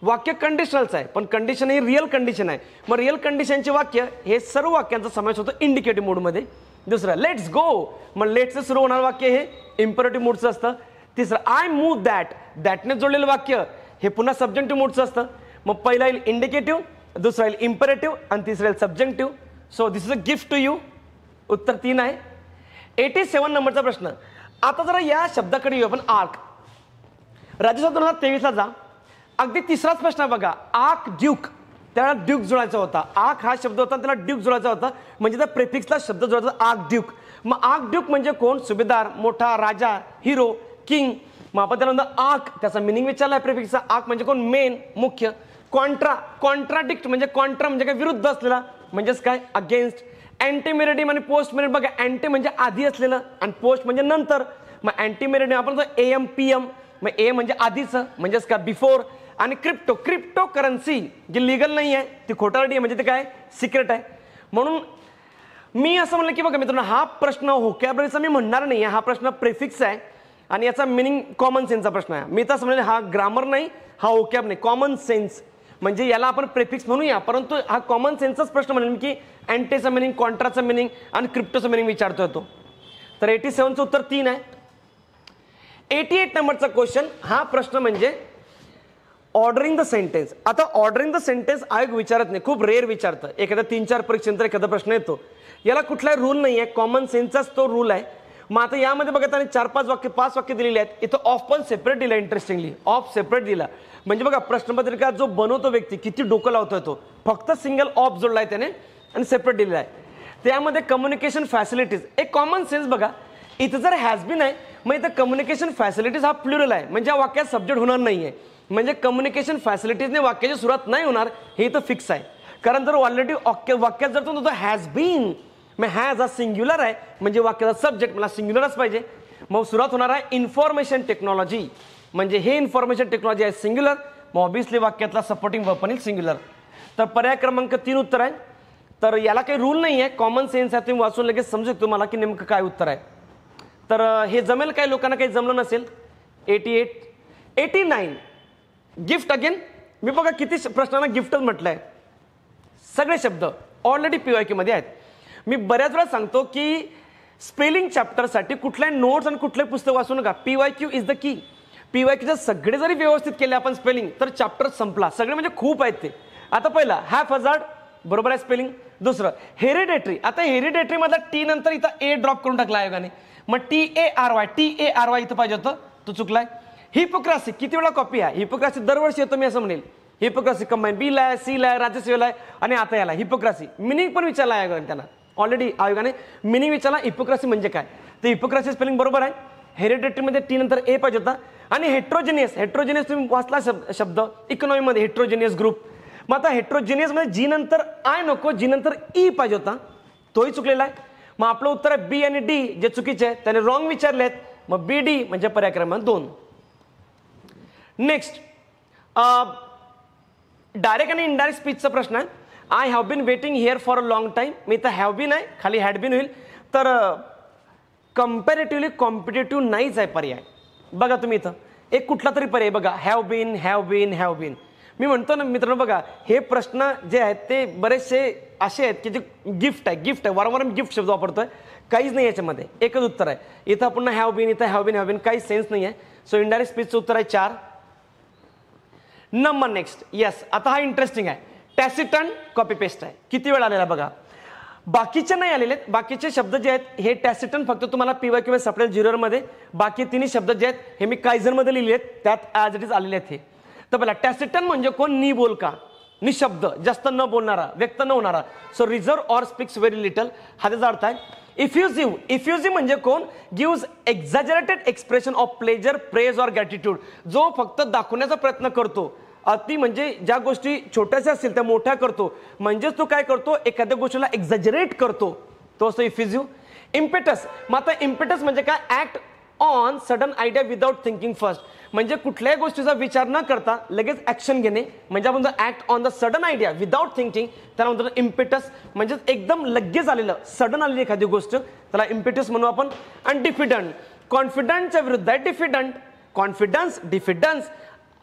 वाक्य कंडिशनलच आहे, पण कंडिशन ही रिअल कंडिशन आहे. मग रिअल कंडिशनचे वाक्य हे सर्व वाक्यांचा समावेश होतो इंडिकेटिव्ह मूडमध्ये. दुसरं, लेट्स गो. मग लेट्सचं सुरू होणार वाक्य हे इम्परेटिव्ह मूडचं असतं. तिसरं, आय मूव्ह दॅट. दॅटने जोडलेलं वाक्य हे पुन्हा सब्जेक्टिव्ह मूडचं असतं. मग पहिला येईल इंडिकेटिव्ह, दुसरा येईल इम्परेटिव्ह आणि तिसरा येईल subjunctive. So this is a gift to you. उत्तर 3 आहे. 87 नंबरचा प्रश्न. आता जरा या शब्दाकडे येऊ आपण, आर्क. राज्यसभा 2023 जा. अगदी तिसराच प्रश्न आहे बघा. आर्क ड्यूक, त्याला ड्यूक जुळायचा होता. आर्क हा शब्द होता, त्याला ड्यूक जुळायचा होता, म्हणजे त्या प्रेफिक्सला शब्द जुळायचा आर्क ड्यूक. मग आर्क ड्यूक म्हणजे कोण? सुभेदार, मोठा, राजा, हिरो, किंग. मग आपण त्याला म्हणतो आर्क, त्याचा मिनिंग विचारलाय प्रेफिक्सचा. आर्क म्हणजे कोण? मेन, मुख्य. कॉन्ट्राडिक्ट म्हणजे कॉन्ट्रा म्हणजे काय? विरुद्ध असलेला, म्हणजेच काय? अगेन्स्ट. अँटीमेरिडियम आणि पोस्ट मेरिडियम बघा. अँटी म्हणजे आधी असलेलं आणि पोस्ट म्हणजे नंतर. मग अँटीमेरिडियम आपण AM PM, मग ए म्हणजे आधीचं, म्हणजेच काय? बिफोर. आणि क्रिप्टो करन्सी जी लिगल नाही आहे ती खोटारडी आहे, म्हणजे ते काय? सिक्रेट आहे. म्हणून मी असं म्हणलं की बघा मित्रांनो, हा प्रश्न व्होकॅब्युलरीचा मी म्हणणार नाही, हा प्रश्न प्रेफिक्स आहे आणि याचा मिनिंग कॉमन सेन्सचा प्रश्न आहे. मी तर म्हणले हा ग्रामर नाही, हा व्होकॅब नाही, कॉमन सेन्स. म्हणजे याला आपण प्रेफिक्स म्हणूया, परंतु हा कॉमन सेन्सचाच प्रश्न म्हणेल की अँटीचा मिनिंग, कॉन्ट्राचा मिनिंग आणि क्रिप्टोचा मिनिंग विचारतोय तो. तर 87चं उत्तर 3 आहे. 88 नंबरचा क्वेश्चन, हा प्रश्न म्हणजे ऑर्डरिंग द सेंटेन्स. आता ऑर्डरिंग द सेंटेन्स आयोग विचारत नाही, खूप रेअर विचारतं. एखाद्या 3-4 परीक्षेनंतर एखादा प्रश्न येतो. याला कुठलाही रूल नाही आहे, कॉमन सेन्सचाच तो रूल आहे. मग आता यामध्ये बघा त्याने 4-5 वाक्य, 5 वाक्य दिलेली आहेत. इथं ऑफ पण सेपरेट दिला. इंटरेस्टिंगली ऑफ सेपरेट दिला, म्हणजे बघा प्रश्नपत्रिका जो बनवतो व्यक्ती किती डोकं लावतोय तो. फक्त सिंगल ऑफ जोडला आहे त्याने आणि सेपरेट दिलेला आहे. त्यामध्ये कम्युनिकेशन फॅसिलिटीज, एक कॉमन सेन्स बघा. इथं जर हॅज बीन आहे, मग इथं कम्युनिकेशन फॅसिलिटीज हा प्लुरल आहे, म्हणजे या वाक्यात सब्जेक्ट होणार नाहीये. म्हणजे कम्युनिकेशन फॅसिलिटीजने वाक्याची सुरुवात नाही होणार, हे इथं फिक्स आहे. कारण जर ऑलरेडी वाक्यात जर तो हॅज बीन, मग हॅज हा सिंग्युलर आहे, म्हणजे वाक्याचा सब्जेक्ट मला सिंग्युलरच पाहिजे. मग सुरुवात होणार आहे इन्फॉर्मेशन टेक्नॉलॉजी, म्हणजे हे इन्फॉर्मेशन टेक्नॉलॉजी आहे सिंग्युलर, मग ऑब्विसली वाक्यातला सपोर्टिंग वर्ब पण सिंग्युलर. तर पर्याय क्रमांक 3 उत्तर आहे. तर याला काही रूल नाही आहे, कॉमन सेन्स आहे, तुम्ही वाचून लगेच समजू शकतो मला की नेमकं काय उत्तर आहे. तर हे जमेल, काही लोकांना काही जमलं नसेल. 88. 89 गिफ्ट अगेन. मी बघा किती प्रश्नांना गिफ्टच म्हटलंय. सगळे शब्द ऑलरेडी PYQ मध्ये आहेत. मी बऱ्याच वेळा सांगतो की स्पेलिंग चॅप्टरसाठी कुठल्याही नोट्स आणि कुठलंही पुस्तक वाचू नका. PYQ is the key. PYQ जर सगळे जरी व्यवस्थित केले आपण स्पेलिंग, तर चॅप्टर संपला. सगळे म्हणजे खूप आहेत ते. आता पहिला हॅफ हजार्ड, बरोबर आहे स्पेलिंग. दुसरं हेरिडेटरी. आता हेरिडेटरी मधला टी नंतर इथं ए ड्रॉप करून टाकला आयोगाने, मग TARY इथं पाहिजे होतं, तो चुकलाय. हिपोक्रासी किती वेळा कॉपी आहे? हिपोक्रासी दरवर्षी येतो, मी असं म्हणेल. हिपोक्रासी कंबाईन B ला, C ला, राज्यसेवेला आणि आता याला हिपोक्रासी. मिनिंग पण विचारला आयोगाने, त्यांना ऑलरेडी आयोगाने मिनिंग विचारला हिपोक्रासी म्हणजे काय. तर हिपोक्रासी स्पेलिंग बरोबर आहे. हेरिडेटरीमध्ये टी नंतर ए पाहिजे होता. आणि हेट्रोजेनियस तुम्ही वाचला शब्द इकॉनॉमीमध्ये, हेट्रोजेनियस ग्रुप. मग आता हेट्रोजेनियस मध्ये जी नंतर आय नको, जी नंतर ई पाहिजे होता, तोही चुकलेला आहे. मग आपलं उत्तर आहे B आणि D, जे चुकीचे आहे त्याने रॉंग विचारलेत. मग BD म्हणजे पर्याय क्रमांक 2. नेक्स्ट डायरेक्ट आणि इनडायरेक्ट स्पीचचा प्रश्न आहे. I have been waiting here for a long time. मी तर हॅव बीन आहे, खाली हॅड बीन होईल. तर कंपॅरेटिव्हली कॉम्पिटेटिव्ह नाहीच आहे पर्याय. बघा तुम्ही इथं एक कुठला तरी पर्याय बघा. Have bin. मी म्हणतो ना मित्रांनो, बघा हे प्रश्न जे आहेत ते बरेचसे असे आहेत की जे गिफ्ट आहे. वारंवार मी गिफ्ट शब्द वापरतोय, काहीच नाही याच्यामध्ये, एकच उत्तर आहे. इथं पुन्हा हॅव बीन, काही सेन्स नाही आहे. सो इनडायरेक्ट स्पीचचं उत्तर आहे 4 नंबर. Next yes. आता हा इंटरेस्टिंग आहे. टॅसिटन कॉपी पेस्ट आहे. किती वेळ आलेला बघा. बाकीचे नाही आलेले आहेत. बाकीचे शब्द जे आहेत हे टॅसिटन फक्त तुम्हाला PYQ मध्ये सापडेल 0 मध्ये. बाकी तिन्ही शब्द जे आहेत हे मी कायझर मध्ये लिहिले आहेत, त्यात ॲज इट इज आलेले आहेत हे. तर पहिला टॅसिटन म्हणजे कोण? निबोलका, निशब्द, जास्त न बोलणारा, व्यक्त न होणारा. So reserve or speaks very little, हा त्याचा अर्थ आहे. इफ्युजिव्ह म्हणजे कोण? Gives exaggerated expression of pleasure, praise or gratitude. जो फक्त दाखवण्याचा प्रयत्न करतो, अति म्हणजे ज्या गोष्टी छोट्याशा असतील त्या मोठ्या करतो, म्हणजेच तो काय करतो? एखाद्या गोष्टीला एक्झॅजरेट करतो, तो असतो इफ्युजिव्ह. इम्पेटस. मग आता इम्पेटस म्हणजे काय? Act on sudden idea without thinking first. म्हणजे कुठल्याही गोष्टीचा विचार न करता लगेच ऍक्शन घेणे, म्हणजे आपण act on the sudden idea without thinking, त्याला म्हणतो इम्पेटस. म्हणजे एकदम लगेच आलेलं, सडन आलेली एखादी गोष्ट, त्याला इम्पेटस म्हणू आपण. आणि डिफिडंट, कॉन्फिडंटच्या विरुद्ध आहे डिफिडंट. डिफिडन्स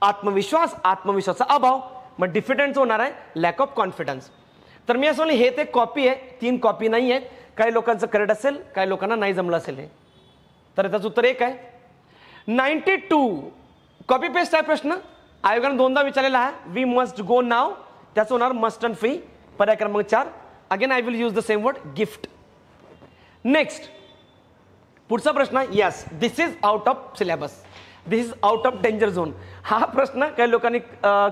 आत्मविश्वासाचा अभाव. मग डिफिडंट होणार आहे लॅक ऑफ कॉन्फिडन्स. तर मी असं हे ते कॉपी आहे, 3 कॉपी नाही आहेत. काही लोकांचं करेक्ट असेल, काही लोकांना नाही जमलं असेल हे. तर त्याचं उत्तर 1 आहे. 92 कॉपी पेस्ट आहे प्रश्न, आयोगाने 2दा विचारलेला आहे. वी मस्ट गो नाव, त्याचं होणार मस्ट अँड फ्री, पर्याय क्रमांक 4. Again I will use the same word gift. Next पुढचा प्रश्न. Yes, this is out of syllabus. This is out of danger zone. हा प्रश्न काही लोकांनी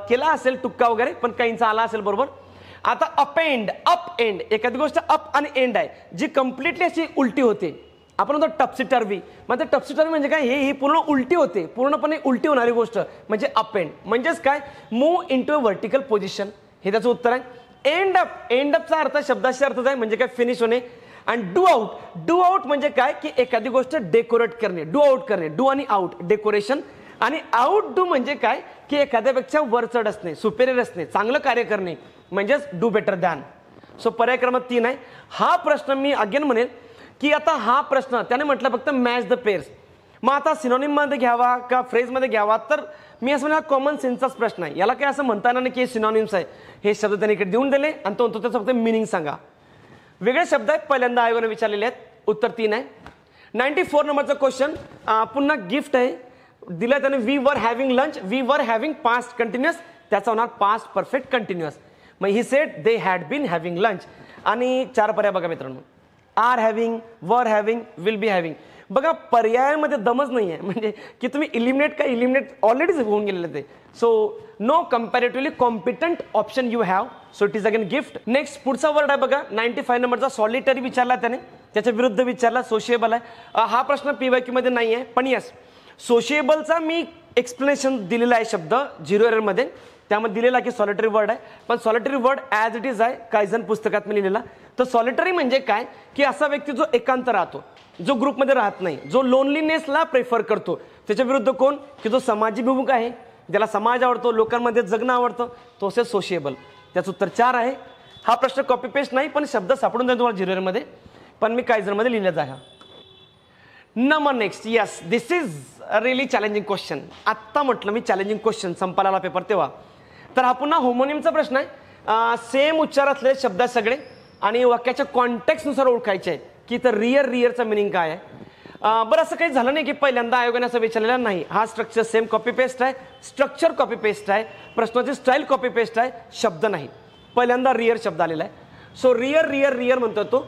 केला असेल टुक्का वगैरे, पण काहींचा आला असेल बरोबर. आता अपेंड, अप एंड, एखादी गोष्ट अप आणि एंड आहे जी कम्प्लिटली अशी उलटी होते. आपण म्हणतो टप्सी टर्वी. मग टप्सी टर्वी म्हणजे काय, ही पूर्ण उलटी होते, पूर्णपणे उलटी होणारी गोष्ट म्हणजे अप एंड. म्हणजेच काय, move into a vertical position, हे त्याचं उत्तर आहे. एंड अप, एंड अपचा अर्थ शब्दाशी अर्थच आहे म्हणजे काय, फिनिश होणे. आणि डू आउट, डू आउट म्हणजे काय की एखादी गोष्ट डेकोरेट करणे, डू आउट करणे, डू आणि आउट डेकोरेशन. आणि आउट डू म्हणजे काय की एखाद्यापेक्षा वर चढ असणे, सुपेरियर असणे, चांगलं कार्य करणे म्हणजेच डू बेटर दॅन. सो पर्याय क्रमांक 3 आहे. हा प्रश्न मी अगेन म्हणेल की आता हा प्रश्न त्याने म्हटलं फक्त मॅच द पेअर्स. मग आता सिनोनिम मध्ये घ्यावा का फ्रेज मध्ये घ्यावा, तर मी असं म्हणा कॉमन सेन्सचाच प्रश्न आहे. याला काय असं म्हणता येणार नाही की हे सिनोनिम्स आहे. हे शब्द त्यांनी इकडे देऊन दिले आणि तो त्याचा फक्त मिनिंग सांगा. वेगळे शब्द आहेत, पहिल्यांदा आयोगाने विचारलेले आहेत. उत्तर 3 आहे. 94 नंबरचा क्वेश्चन पुन्हा गिफ्ट आहे दिलं त्याने. We were having lunch, we were having past continuous, त्याचा होणार पास्ट परफेक्ट कंटिन्युअस. मग he said they had been having lunch. आणि 4 पर्याय बघा मित्रांनो, are having, were having, will be having. बघा पर्यायामध्ये दमच नाही आहे, म्हणजे की तुम्ही इलिमिनेट का इलिमिनेट ऑलरेडीच होऊन गेलेले ते. So no comparatively competent option you have, so it is again gift. Next पुढचा वर्ड आहे बघा 95 नंबरचा, सॉलिटरी विचारला त्याने, त्याच्या विरुद्ध विचारला सोशिएबल आहे. हा प्रश्न PYQ मध्ये नाही आहे, पण यस सोशिएबलचा मी एक्सप्लेनेशन दिलेला आहे शब्द 0 एरर मध्ये. त्यामध्ये दिलेला की सॉलिटरी वर्ड आहे, पण solitary word as it is आहे काही जण पुस्तकात मी लिहिलेला. तर सॉलिटरी म्हणजे काय की असा व्यक्ती जो एकांत राहतो, जो ग्रुपमध्ये राहत नाही, जो लोनलीनेसला प्रेफर करतो. त्याच्या विरुद्ध कोण की जो समाजीभिमुख आहे, ज्याला समाज आवडतो, लोकांमध्ये जगणं आवडतं, तो असेल सोशिएबल. त्याचं उत्तर 4 आहे. हा प्रश्न कॉपी पेस्ट नाही, पण शब्द सापडून जाईल तुम्हाला 0 मध्ये, पण मी काही जण मध्ये लिहिलेला आहे. Number next, yes this is really challenging question. आत्ता म्हटलं मी चॅलेंजिंग क्वेश्चन, संपाला पेपर तेव्हा. तर हा पुन्हा होमोनिमचा प्रश्न आहे. सेम उच्चार असलेले शब्द आहेत सगळे आणि वाक्याच्या कॉन्टेक्स्टनुसार ओळखायचे आहेत की तर रिअरचा मिनिंग काय आहे. बरं असं काही झालं नाही की पहिल्यांदा आयोगाने असं विचारलेलं नाही. हा स्ट्रक्चर सेम कॉपी पेस्ट आहे, स्ट्रक्चर कॉपी पेस्ट आहे, प्रश्नाची स्टाईल कॉपी पेस्ट आहे, शब्द नाही. पहिल्यांदा रिअर शब्द आलेला आहे. सो रिअर म्हणतो तो.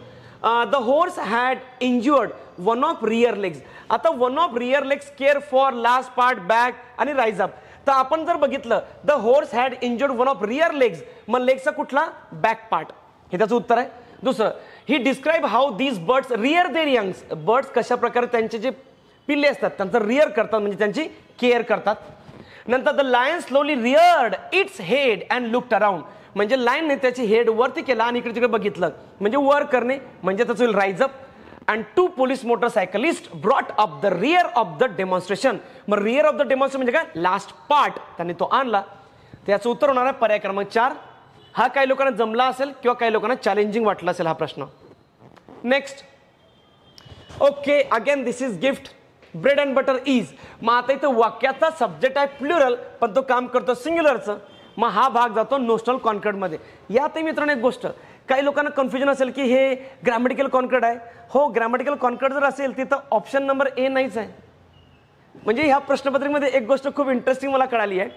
The horse had injured one of rear legs. आता one of rear legs care for last part back आणि राईज अप. तर आपण जर बघितलं the horse had injured one of rear legs, मग लेगचा कुठला बॅक पार्ट, हे त्याचं उत्तर आहे. दुसरं, he describe how these birds rear their youngs. Birds कशा प्रकारे त्यांचे जे पिल्ले असतात त्यांचं रिअर करतात, म्हणजे त्यांची केअर करतात. नंतर the lion slowly reared its head and looked around. म्हणजे लायनने त्याची हेड वरती केला आणि इकडे तिकडे बघितलं, म्हणजे वर करणे, म्हणजे त्याचं will rise up. And 2 police motorcyclist brought up the rear of the demonstration. मग रिअर ऑफ द डेमॉन्स्ट्रेशन म्हणजे काय, लास्ट पार्ट त्यांनी तो आणला. त्याचं उत्तर होणार आहे पर्याय क्रमांक 4. हा काही लोकांना जमला असेल किंवा काही लोकांना चॅलेंजिंग वाटला असेल हा प्रश्न. Next, okay again this is gift. Bread and butter is. मग आता इथं वाक्याचा सब्जेक्ट आहे प्लुरल, पण तो काम करतो सिंग्युलरचं. मग हा भाग जातो नोशनल कॉन्कर्ड मध्ये. यातही मित्रांनो एक गोष्ट, काही लोकांना कन्फ्युजन असेल की हे ग्रॅमॅटिकल कॉन्कर्ड आहे. हो, ग्रॅमॅटिकल कॉन्कर्ड जर असेल तिथं ऑप्शन नंबर A नाहीच आहे. म्हणजे ह्या प्रश्नपत्रिकेमध्ये एक गोष्ट खूप इंटरेस्टिंग मला कळाली आहे.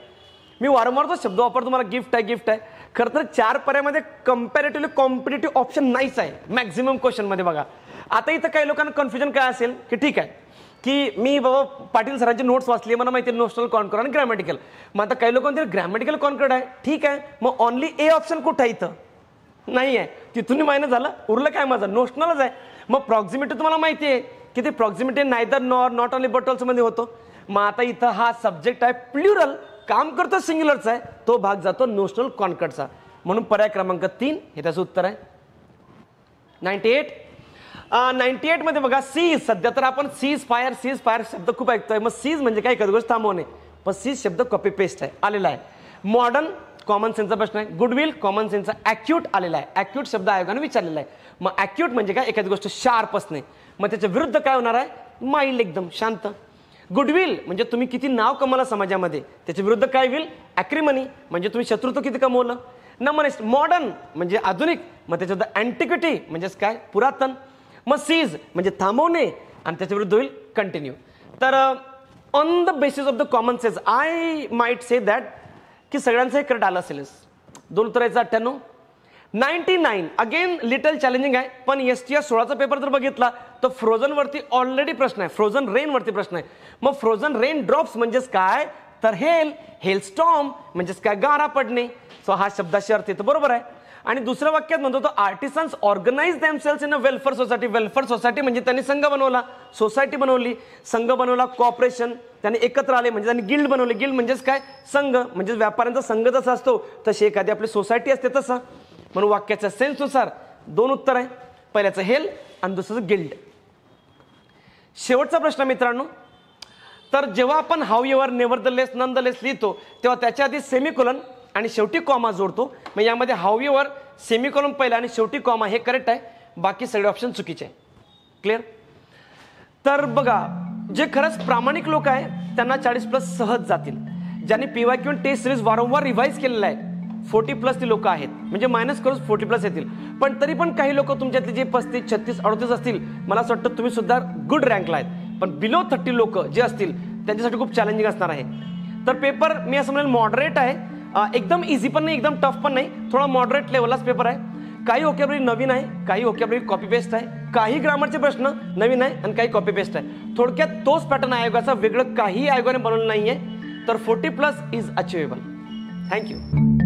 मी वारंवार तो शब्द वापरतो, मला गिफ्ट आहे. खरं तर 4 पर्यायामध्ये कम्पॅरेटिव्हली कॉम्पिटेटिव्ह ऑप्शन नाहीच आहे मॅक्झिमम क्वेश्चन मध्ये. बघा आता इथं काही लोकांना कन्फ्युजन काय असेल की ठीक आहे की मी बाबा पाटील सरांची नोट्स वाचली, मला माहिती आहे नोशनल कॉन्कर्ड आणि ग्रॅमॅटिकल. मग आता काही लोकांना ग्रॅमॅटिकल कॉन्कर्ड आहे, ठीक आहे, मग ऑनली A ऑप्शन कुठं आहे, इथं नाही आहे. तिथून मायनस झालं, उरलं काय माझं नोशनलच आहे. मग प्रॉक्झिमिटी तुम्हाला माहिती आहे की ते proximity neither nor, not only but also मध्ये होतो. मग आता इथं हा सब्जेक्ट आहे प्लुरल, काम करतो सिंग्युलरचा आहे, तो भाग जातो नोशनल कॉन्कर्डचा. म्हणून पर्याय क्रमांक 3 हे त्याचं उत्तर आहे. 98 मध्ये बघा सीज. सध्या तर आपण सीज फायर शब्द खूप ऐकतोय. मग सीज म्हणजे काय, एखादी गोष्ट थांबवणे, पण सीज शब्द कॉपी पेस्ट आहे आलेला आहे. मॉडर्न कॉमन सेन्सचा प्रश्न आहे. Goodwill common सेन्सचा. ॲक्यूट आलेला आहे, ॲक्यूट शब्द आयोगाने विचारलेला आहे. मग ॲक्यूट म्हणजे काय, एखादी गोष्ट शार्प असणे. मग त्याच्या विरुद्ध काय होणार आहे, माइल्ड, एकदम शांत. गुडविल म्हणजे तुम्ही किती नाव कमावलं समाजामध्ये, त्याच्या विरुद्ध काय विल, ॲक्रिमनी म्हणजे तुम्ही शत्रुत्व किती कमवलं. नंबर नेक्स्ट, मॉडर्न म्हणजे आधुनिक, मग त्याच्यात अँटिक्विटी म्हणजेच काय, पुरातन. मग सीज म्हणजे थांबवणे आणि त्याच्या विरुद्ध होईल कंटिन्यू. तर on the basis of the common sense I might say that की सगळ्यांचं हे करंट आलं असेलच. 2 उत्तरायचं 98. 99 अगेन लिटल चॅलेंजिंग आहे, पण STR 16चा पेपर जर बघितला तर फ्रोझन वरती ऑलरेडी प्रश्न आहे, फ्रोझन रेन वरती प्रश्न आहे. मग फ्रोझन रेन ड्रॉप्स म्हणजेच काय, तर हेल स्टॉर्म म्हणजेच काय, गारा पडणे. सो हा शब्दाशी अर्थ येतो, बरोबर आहे. आणि दुसऱ्या वाक्यात म्हणतो तो artisans organise themselves in a welfare society. Welfare society म्हणजे त्यांनी संघ बनवला, सोसायटी बनवली, संघ बनवला, कॉपरेशन, त्यांनी एकत्र आले म्हणजे त्यांनी गिल्ड बनवले. गिल्ड म्हणजेच काय, संघ, म्हणजे व्यापाऱ्यांचा संघ जसा असतो तशी एखादी आपली सोसायटी असते तसं. म्हणून वाक्याच्या सेन्सनुसार 2 उत्तर आहे, पहिल्याचं हेल आणि दुसरं गिल्ड. शेवटचा प्रश्न मित्रांनो, तर जेव्हा आपण हाऊएव्हर, नेव्हरदलेस, नॉनदलेस लिहितो तेव्हा त्याच्या आधी सेमिकोलन आणि शेवटी कॉमा जोडतो. मग यामध्ये हाऊएव्हर, सेमिकोलन पहिला आणि शेवटी कॉमा हे करेक्ट आहे, बाकी सगळे ऑप्शन चुकीचे आहे. क्लिअर. तर बघा, जे खरंच प्रामाणिक लोक आहे त्यांना 40+ सहज जातील. ज्यांनी PYQ टेस्ट सिरीज वारंवार रिवाइज केलेला आहे 40+ ती लोक आहेत, म्हणजे मायनस करून 40+ येतील. पण तरी पण काही लोक तुमच्यातले जे 35, 36, 38 असतील, मला असं वाटतं तुम्ही सुद्धा गुड रँकला आहेत. पण बिलो 30 लोक जे असतील त्यांच्यासाठी खूप चॅलेंजिंग असणार आहे. तर पेपर मी असं म्हणेल मॉडरेट आहे, एकदम इझी पण नाही, एकदम टफ पण नाही, थोडा मॉडरेट लेवललाच पेपर आहे. काही व्होकॅब्युलरी नवीन आहे, काही व्होकॅब्युलरी कॉपी पेस्ट आहे, काही ग्रामरचे प्रश्न नवीन आहे आणि काही कॉपी पेस्ट आहे. थोडक्यात तोच पॅटर्न आयोगाचा, वेगळं काही आयोगाने बनवलं नाहीये. तर 40+ इज अचिवेबल. थँक्यू.